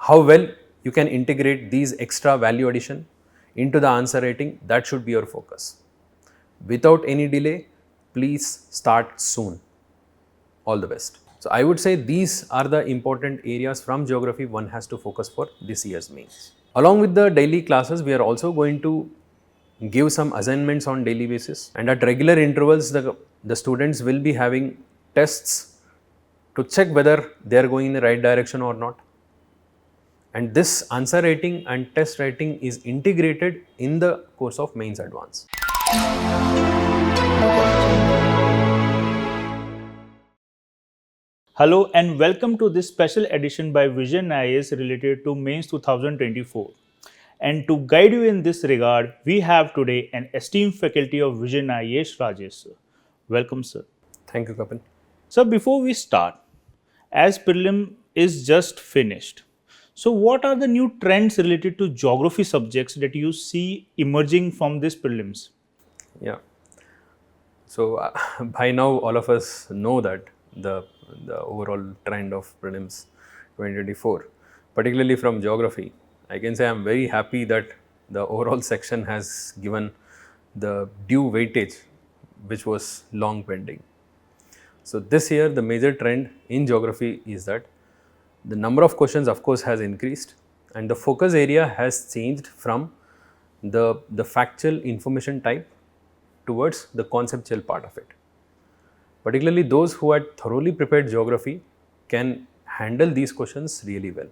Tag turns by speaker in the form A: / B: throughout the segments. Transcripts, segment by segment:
A: how well you can integrate these extra value addition into the answer writing, that should be your focus. Without any delay, please start soon. All the best. So I would say these are the important areas from geography one has to focus for this year's mains. Along with the daily classes, we are also going to give some assignments on daily basis, and at regular intervals the students will be having tests to check whether they are going in the right direction or not. And this answer writing and test writing is integrated in the course of mains advance.
B: Hello and welcome to this special edition by Vision IAS related to Mains 2024. And to guide you in this regard, we have today an esteemed faculty of Vision IAS, Rajesh sir. Welcome, sir.
A: Thank you, Kapil.
B: So before we start, as prelim is just finished, so what are the new trends related to geography subjects that you see emerging from this prelims?
A: Yeah. So by now all of us know that the overall trend of prelims 2024, particularly from geography, I can say I am very happy that the overall section has given the due weightage which was long pending. So this year the major trend in geography is that the number of questions of course has increased, and the focus area has changed from the factual information type towards the conceptual part of it. Particularly those who had thoroughly prepared geography can handle these questions really well.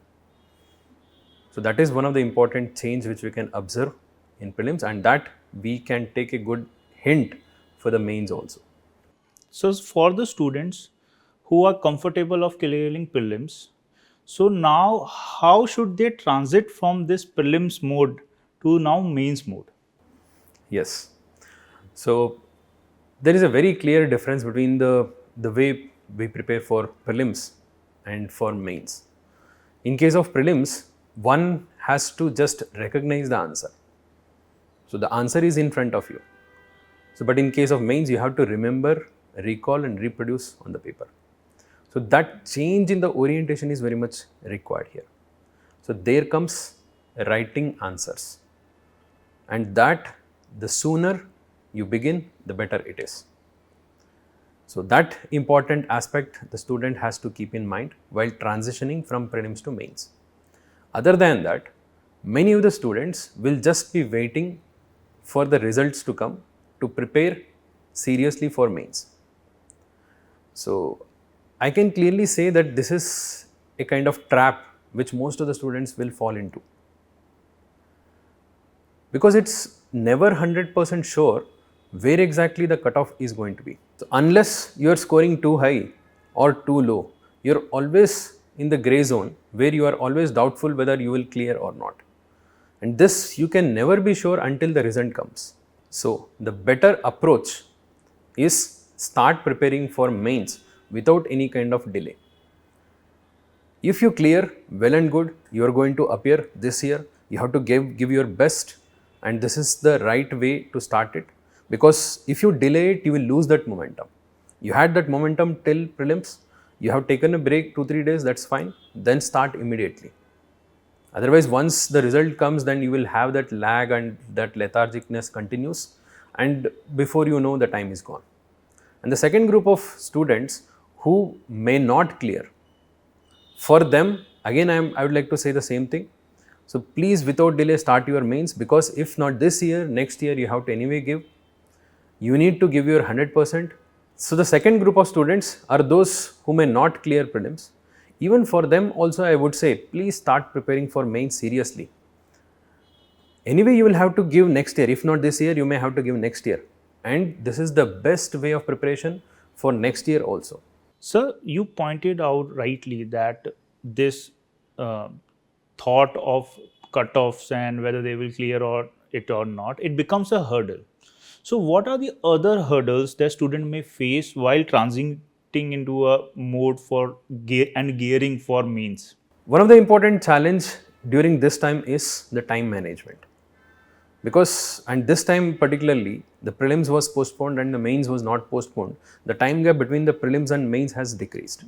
A: So that is one of the important change which we can observe in prelims, and that we can take a good hint for the mains also.
B: So for the students who are comfortable of clearing prelims, so now how should they transit from this prelims mode to now mains mode?
A: Yes. So there is a very clear difference between the way we prepare for prelims and for mains. In case of prelims, one has to just recognize the answer. So the answer is in front of you. So but in case of mains, you have to remember, recall and reproduce on the paper. So that change in the orientation is very much required here. So there comes writing answers, and that the sooner you begin, the better it is. So that important aspect the student has to keep in mind while transitioning from prelims to mains. Other than that, many of the students will just be waiting for the results to come to prepare seriously for mains. So I can clearly say that this is a kind of trap which most of the students will fall into, because it's never 100% sure where exactly the cutoff is going to be. So unless you are scoring too high or too low, you are always in the gray zone where you are always doubtful whether you will clear or not. And this you can never be sure until the result comes. So the better approach is start preparing for mains without any kind of delay. If you clear, well and good, you are going to appear this year. You have to give your best, and this is the right way to start it. Because if you delay it, you will lose that momentum. You had that momentum till prelims, you have taken a break 2-3 days, that's fine, then start immediately. Otherwise, once the result comes, then you will have that lag and that lethargicness continues, and before you know, the time is gone. And the second group of students who may not clear, for them, again I would like to say the same thing. So please, without delay, start your mains, because if not this year, next year you have to anyway give. You need to give your 100%. So the second group of students are those who may not clear prelims. Even for them also, I would say, please start preparing for mains seriously. Anyway, you will have to give next year. If not this year, you may have to give next year. And this is the best way of preparation for next year also.
B: Sir, you pointed out rightly that this thought of cutoffs and whether they will clear it or not, it becomes a hurdle. So what are the other hurdles that student may face while transiting into a mode for gearing for mains?
A: One of the important challenge during this time is the time management. Because, and this time particularly, the prelims was postponed and the mains was not postponed. The time gap between the prelims and mains has decreased.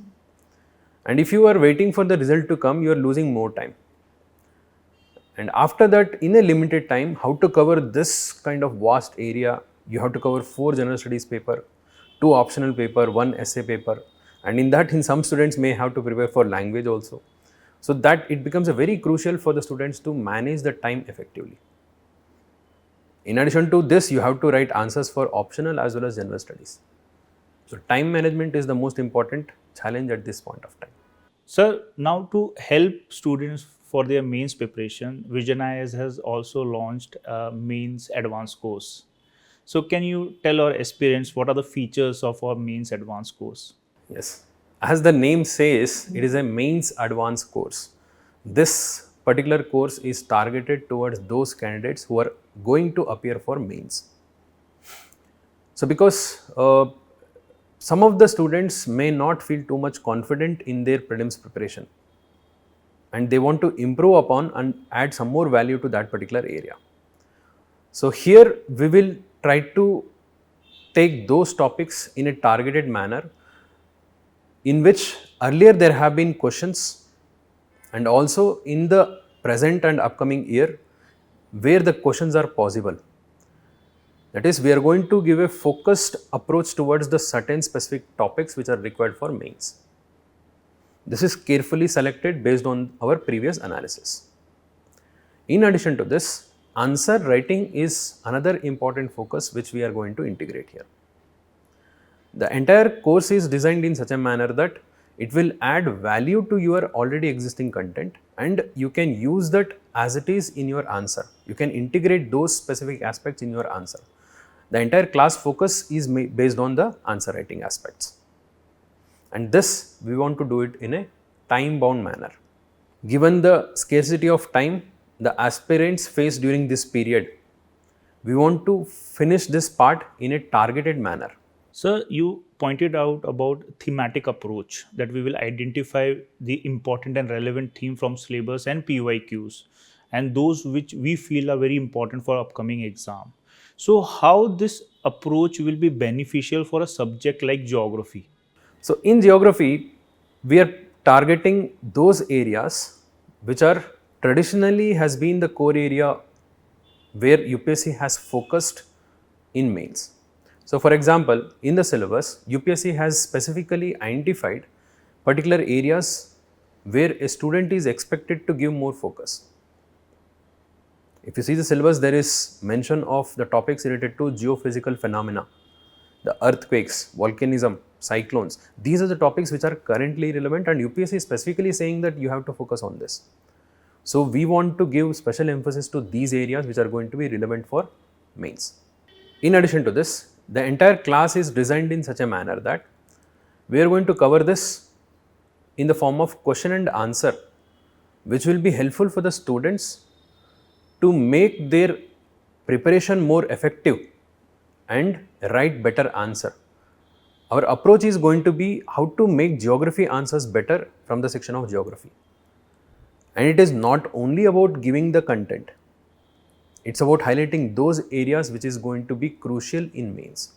A: And if you are waiting for the result to come, you are losing more time. And after that, in a limited time, how to cover this kind of vast area, you have to cover 4 general studies paper, 2 optional paper, 1 essay paper, and in that, in some students may have to prepare for language also. So that it becomes a very crucial for the students to manage the time effectively. In addition to this, you have to write answers for optional as well as general studies. So time management is the most important challenge at this point of time.
B: Sir, now to help students for their mains preparation, Vision IS has also launched a mains advanced course. So, can you tell our aspirants what are the features of our mains advanced course?
A: Yes. As the name says, it is a mains advanced course. This particular course is targeted towards those candidates who are going to appear for mains. So, because some of the students may not feel too much confident in their prelims preparation and they want to improve upon and add some more value to that particular area. So, here we will try to take those topics in a targeted manner in which earlier there have been questions and also in the present and upcoming year where the questions are possible. That is, we are going to give a focused approach towards the certain specific topics which are required for mains. This is carefully selected based on our previous analysis. In addition to this, answer writing is another important focus which we are going to integrate here. The entire course is designed in such a manner that it will add value to your already existing content and you can use that as it is in your answer. You can integrate those specific aspects in your answer. The entire class focus is based on the answer writing aspects. And this we want to do it in a time bound manner. Given the scarcity of time the aspirants face during this period, we want to finish this part in a targeted manner.
B: Sir, you pointed out about thematic approach, that we will identify the important and relevant theme from syllabus and PYQs and those which we feel are very important for upcoming exam. So how this approach will be beneficial for a subject like geography?
A: So in geography, we are targeting those areas which are traditionally has been the core area where UPSC has focused in mains. So for example, in the syllabus, UPSC has specifically identified particular areas where a student is expected to give more focus. If you see the syllabus, there is mention of the topics related to geophysical phenomena, the earthquakes, volcanism, cyclones. These are the topics which are currently relevant and UPSC is specifically saying that you have to focus on this. So we want to give special emphasis to these areas which are going to be relevant for mains. In addition to this, the entire class is designed in such a manner that we are going to cover this in the form of question and answer, which will be helpful for the students to make their preparation more effective and write better answer. Our approach is going to be how to make geography answers better from the section of geography. And it is not only about giving the content, it's about highlighting those areas which is going to be crucial in mains.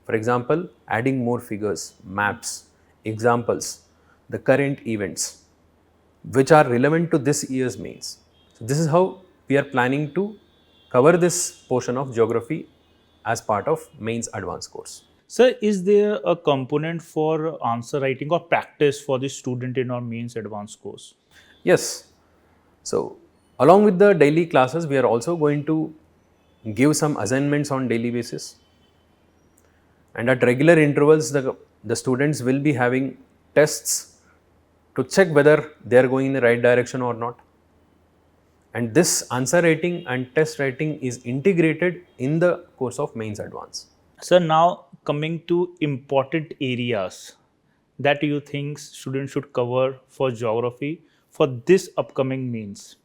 A: For example, adding more figures, maps, examples, the current events which are relevant to this year's mains. So this is how we are planning to cover this portion of geography as part of mains advanced course.
B: Sir, is there a component for answer writing or practice for the student in our mains advanced course?
A: Yes. So along with the daily classes, we are also going to give some assignments on daily basis. And at regular intervals, the students will be having tests to check whether they are going in the right direction or not. And this answer writing and test writing is integrated in the course of mains advance.
B: Sir, now coming to important areas that you think students should cover for geography for this upcoming mains.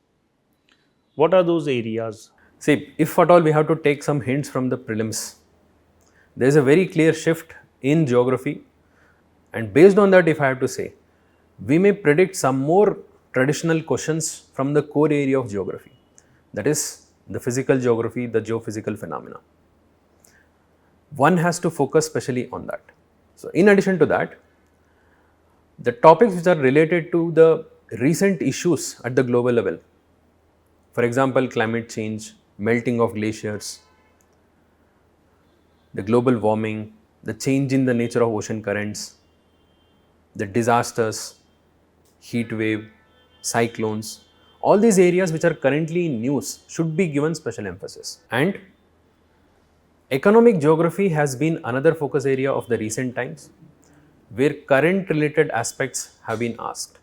B: What are those areas?
A: See, if at all we have to take some hints from the prelims, there is a very clear shift in geography, and based on that, if I have to say, we may predict some more traditional questions from the core area of geography, that is the physical geography, the geophysical phenomena. One has to focus specially on that. So in addition to that, the topics which are related to the recent issues at the global level, For example, climate change, melting of glaciers, the global warming, the change in the nature of ocean currents, the disasters, heat wave, cyclones, all these areas which are currently in news should be given special emphasis. And economic geography has been another focus area of the recent times where current related aspects have been asked.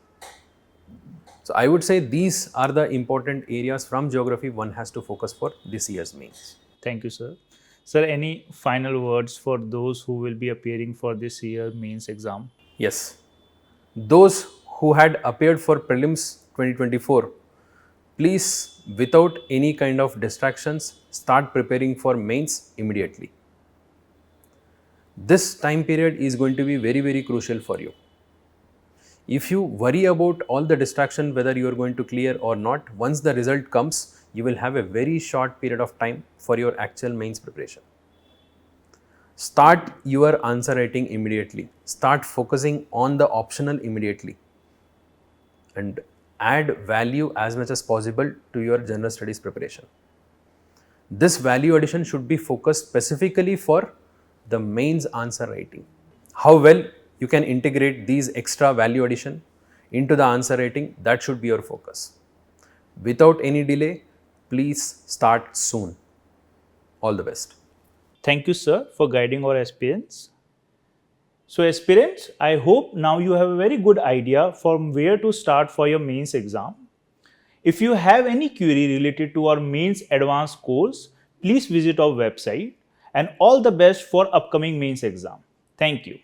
A: So I would say these are the important areas from geography one has to focus for this year's mains.
B: Thank you, sir. Sir, any final words for those who will be appearing for this year mains exam?
A: Yes, those who had appeared for prelims 2024, please without any kind of distractions start preparing for mains immediately. This time period is going to be very crucial for you. If you worry about all the distraction whether you are going to clear or not, once the result comes, you will have a very short period of time for your actual mains preparation. Start your answer writing immediately. Start focusing on the optional immediately. And add value as much as possible to your general studies preparation. This value addition should be focused specifically for the mains answer writing. How well you can integrate these extra value addition into the answer writing, that should be your focus. Without any delay, please start soon. All the best.
B: Thank you, sir, for guiding our aspirants. So, aspirants, I hope now you have a very good idea from where to start for your mains exam. If you have any query related to our mains advanced course, please visit our website, and all the best for upcoming mains exam. Thank you.